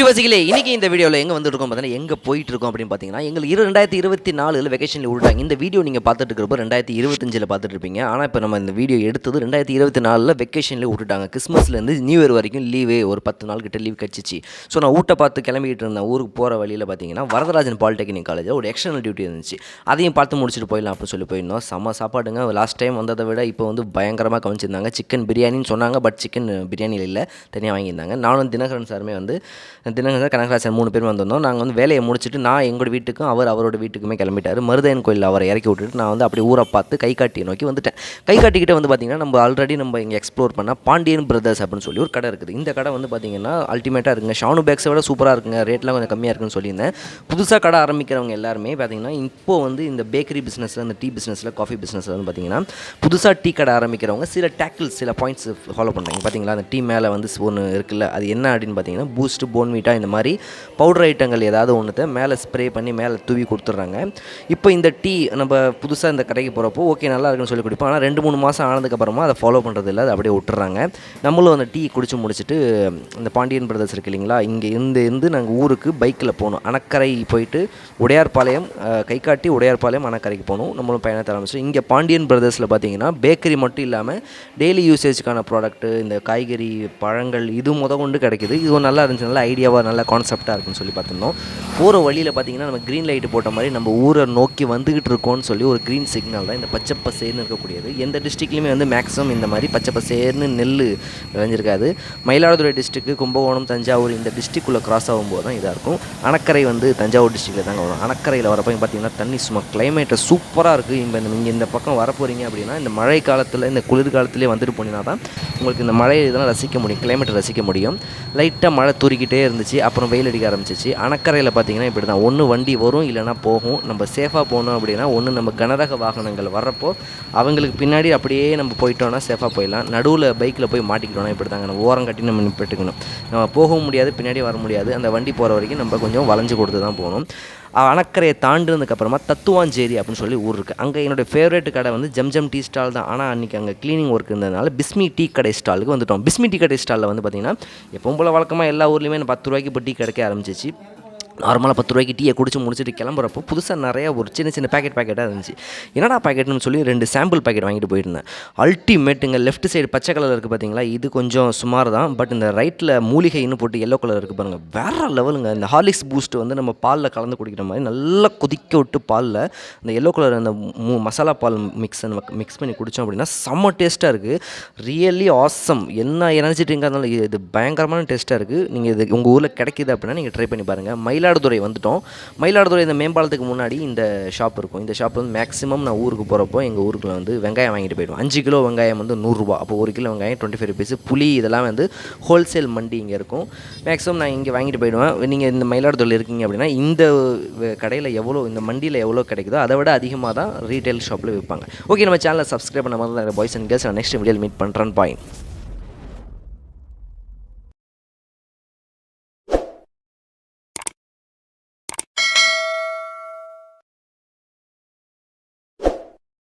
யூடியூபர்ஸிகளே இன்றைக்கி இந்த வீடியோவில் எங்கே வந்துருக்கோம் பார்த்தீங்கன்னா எங்கே போயிட்டு இருக்கோம் அப்படின்னு பார்த்தீங்கன்னா எங்களுக்கு 2024 வெக்கேஷனில் விட்டாங்க. இந்த வீடியோ நீங்கள் பார்த்துட்டு இருக்கிறப்போ 2025 பார்த்துட்டு இருப்பீங்க. ஆனால் இப்போ நம்ம இந்த வீடியோ எடுத்தது 2024 வெக்கேஷனில் விட்டுட்டாங்க. கிறிஸ்மஸ்லேருந்து நியூ இயர் வரைக்கும் லீவு ஒரு 10 நாள் கிட்ட லீவ் கிடச்சிச்சு. ஸோ நான் ஊட்ட பார்த்து கிளம்பிக்கிட்டு இருந்தேன். ஊருக்கு போகிற வழியில் பார்த்தீங்கன்னா வரதராஜன் பாலிடெக்னிக் காலேஜில் ஒரு எக்ஸ்டர்னல் டியூட்டி இருந்துச்சு. அதையும் பார்த்து முடிச்சுட்டு போயிடலாம் அப்படின்னு சொல்லி போயிருந்தோம். செம்ம சாப்பாடுங்க. லாஸ்ட் டைம் வந்ததை விட இப்போ வந்து பயங்கரமாக கவனிச்சிருந்தாங்க. சிக்கன் பிரியாணின்னு சொன்னாங்க, பட் சிக்கன் பிரியாணியில் இல்லை, தனியாக வாங்கியிருந்தாங்க. நானும் தினகரன் சாருமே வந்து தினகரன் கனகராஜன் 3 பேர் வந்திருந்தோம். நாங்கள் வந்து வேலையை முடிச்சுட்டு நான் எங்களோட வீட்டுக்கும் அவரோட வீட்டுக்குமே கிளம்பிட்டார். மருதையன் கோயிலில் அவரை இறக்கி விட்டுட்டு நான் வந்து அப்படி ஊரை பார்த்து கைகாட்டியை நோக்கி வந்துட்டேன். கைகாட்டிக்கிட்ட வந்து பார்த்திங்கன்னா நம்ம ஆல்ரெடி இங்கே எக்ஸ்ப்ளோர் பண்ணால் பாண்டியன் பிரதர்ஸ் அப்படின்னு சொல்லி ஒரு கடை இருக்குது. இந்த கடை வந்து பார்த்திங்கன்னா அல்டிமேட்டாக இருக்குங்க. ஷானு பேக்ஸை விட சூப்பராக இருக்குங்க. ரேட்லாம் கொஞ்சம் கம்மியாக இருக்குன்னு சொல்லியிருந்தேன். புதுசாக கடை ஆரம்பிக்கிறவங்க எல்லாருமே பார்த்திங்கன்னா இப்போது வந்து இந்த பேக்கரி பிஸ்னஸில், இந்த டீ பிஸ்னஸில், காஃபி பிஸ்னஸில் வந்து பார்த்திங்கன்னா புதுசாக டீ கடை ஆரம்பிக்கிறவங்க சில பாயிண்ட்ஸ் ஃபாலோ பண்ணுறாங்க. பார்த்திங்களா, அந்த டீ மேலே வந்து ஒன்று இருக்குல்ல, அது என்ன அப்படின்னு பார்த்தீங்கன்னா பூஸ்ட், போன்வீட்டா இந்த மாதிரி பவுடர் ஐட்டங்கள் ஏதாவது ஒன்றுத்தை மேலே ஸ்ப்ரே பண்ணி மேலே தூவி கொடுத்துட்றாங்க. இப்போ இந்த டீ நம்ம புதுசாக இந்த கடைக்கு போகிறப்போ ஓகே நல்லா இருக்குன்னு சொல்லி குடிப்போம். ஆனால் 2-3 மாதம் ஆனதுக்கப்புறமா அதை ஃபாலோ பண்ணுறது இல்லை, அதை அப்படியே விட்டுறாங்க. நம்மளும் அந்த டீ குடிச்சு முடிச்சுட்டு இந்த பாண்டியன் பிரதர்ஸ் இருக்குது இல்லைங்களா, இங்கே இருந்து நாங்கள் ஊருக்கு பைக்கில் போகணும். அணக்கரை போயிட்டு உடையார்பாளையம், கைகாட்டி உடையார்பாளையம் அணக்கரைக்கு போகணும். நம்மளும் பயணத்தை ஆரம்பிச்சோம். இங்கே பாண்டியன் பிரதர்ஸில் பார்த்தீங்கன்னா பேக்கரி மட்டும் இல்லாமல் டெய்லி யூசேஜுக்கான ப்ராடக்ட்டு, இந்த காய்கறி, பழங்கள் இது கொண்டு கிடைக்கிது. இது ஒரு நல்லா இருந்துச்சு, நல்ல ஐடியாவாக, நல்ல கான்செப்டாக இருக்குன்னு சொல்லி பார்த்துருந்தோம். போகிற வழியில் பார்த்திங்கன்னா நம்ம க்ரீன் லைட்டு போட்ட மாதிரி நம்ம ஊரை நோக்கி வந்துக்கிட்டு இருக்கோன்னு சொல்லி ஒரு க்ரீன் சிக்னல் தான் இந்த பச்சை பசேர்னு இருக்கக்கூடியது. எந்த டிஸ்ட்ரிக்ட்லையுமே வந்து மேக்ஸிமம் இந்த மாதிரி பச்சை பசேர்னு நெல் விளைஞ்சிருக்காது. மயிலாடுதுறை டிஸ்ட்ரிக்ட், கும்பகோணம், தஞ்சாவூர் இந்த டிஸ்ட்ரிக்குள்ளே கிராஸ் ஆகும்போது தான் இதாக இருக்கும். அணக்கரை வந்து தஞ்சாவூர் டிஸ்ட்ரிக்டில் தாங்க வரும். அணக்கரையில் வரப்போ பார்த்திங்கன்னா தண்ணி சும்மா கிளைமேட்டை சூப்பராக இருக்குது. நீங்கள் இந்த பக்கம் வரப்போகிறீங்க அப்படின்னா இந்த மழை காலத்தில், இந்த குளிர்காலத்துலேயே வந்துட்டு போனீங்கன்னா தான் உங்களுக்கு இந்த மழை இதெல்லாம் ரசிக்க முடியும், கிளைமேட்டை ரசிக்க முடியும். லைட்டாக மழை தூரிக்கிட்டே இருந்துச்சு, அப்புறம் வெயில் அடிக்க ஆரம்பிச்சிச்சு. அணக்கரையில் பார்த்திங்கன்னா இப்படி தான், ஒன்று வண்டி வரும் இல்லைனா போகும். நம்ம சேஃபாக போகணும் அப்படின்னா ஒன்று நம்ம கனரக வாகனங்கள் வர்றப்போ அவங்களுக்கு பின்னாடி அப்படியே நம்ம போயிட்டோன்னா சேஃபாக போயிடலாம். நடுவில் பைக்கில் போய் மாட்டிக்கிட்டோன்னா இப்படி தாங்க, நம்ம ஓரம் கட்டி நம்ம நிப்பிட்டுக்கணும். நம்ம போகவும் முடியாது, பின்னாடி வர முடியாது. அந்த வண்டி போகிற வரைக்கும் நம்ம கொஞ்சம் வளைஞ்சு கொடுத்து தான் போகணும். அணக்கரையை தாண்டினதுக்கப்புறமா தத்துவாஞ்சேரி அப்படின்னு சொல்லி ஊர் இருக்குது. அங்கே என்னுடைய ஃபேவரேட் கடை வந்து ஜம்ஜம் டீ ஸ்டால் தான். ஆனால் அன்றைக்கி அங்கே க்ளீனிங் ஒர்க் இருந்ததுனால பிஸ்மி டீ கடை ஸ்டாலுக்கு வந்துவிட்டோம். பிஸ்மி டீ கடை ஸ்டாலில் வந்து பார்த்திங்கன்னா எப்பவும் போல் வழக்கமாக எல்லா ஊர்லேயுமே 10 ரூபாய்க்கு இப்போ டீ கிடைக்க ஆரம்பிச்சிச்சு. நார்மலாக 10 ரூபாய்க்கு டீயை குடிச்சு முடிச்சுட்டு கிளம்புறப்போ புதுசாக நிறையா ஒரு சின்ன பேக்கெட்டாக இருந்துச்சு. என்னடா பேக்கெட்னு சொல்லி 2 சாம்பிள் பேக்கெட் வாங்கிட்டு போயிருந்தேன். அல்டிமேட்டுங்க. லெஃப்ட் சைடு பச்சை கலர் இருக்குது பார்த்தீங்களா, இது கொஞ்சம் சுமார் தான். பட் இந்த ரைட்டில் மூலிகைன்னு போட்டு எல்லோ கலர் இருக்குது பாருங்கள், வேறு லெவலுங்க. இந்த ஹார்லிக்ஸ் பூஸ்ட் வந்து நம்ம பாலில் கலந்து குடிக்கிற மாதிரி நல்லா கொதிக்க விட்டு பாலில் அந்த எல்லோ கலர் அந்த மசாலா பால் மிக்ஸ் பண்ணி குடித்தோம் அப்படின்னா செம்ம டேஸ்ட்டாக இருக்குது. Really awesome. என்ன எனர்ஜி ட்ரிங்காக இருந்தாலும் இது பயங்கரமான டேஸ்ட்டாக இருக்குது. நீங்கள் இது உங்கள் ஊரில் கிடைக்கிது அப்படின்னா நீங்கள் ட்ரை பண்ணி பாருங்கள். மயிலாடுதுறை வந்துட்டோம். மயிலாடுதுறை இந்த மேம்பாலத்துக்கு முன்னாடி இந்த ஷாப் இருக்கும். இந்த ஷாப் வந்து மேக்ஸிமம் நான் ஊருக்கு போகிறப்போ எங்கள் ஊருக்குள்ள வந்து வெங்காயம் வாங்கிட்டு போயிடுவோம். 5 கிலோ வெங்காயம் வந்து 100 ரூபா. அப்போ 1 கிலோ வெங்காயம் 25 ருபீஸ். புளி இதெல்லாம் வந்து ஹோல்சேல் மண்டி இங்கே இருக்கும். மேக்ஸிமம் நான் இங்கே வாங்கிட்டு போயிடுவேன். நீங்கள் இந்த மயிலாடுதுறையில் இருக்கீங்க அப்படின்னா இந்த கடையில் எவ்வளோ, இந்த மண்டியில் எவ்வளோ கிடைக்குதோ அதை விட அதிகமாக தான் ரீட்டைல் ஷாப்பில் விற்பாங்க. ஓகே, நம்ம சேனலை சப்ஸ்கிரைப் பண்ண மாதிரி பாய்ஸ் அண்ட் கேர்ள்ஸ் நெக்ஸ்ட் வீடியோவில் மீட் பண்ணுறேன். பாய்.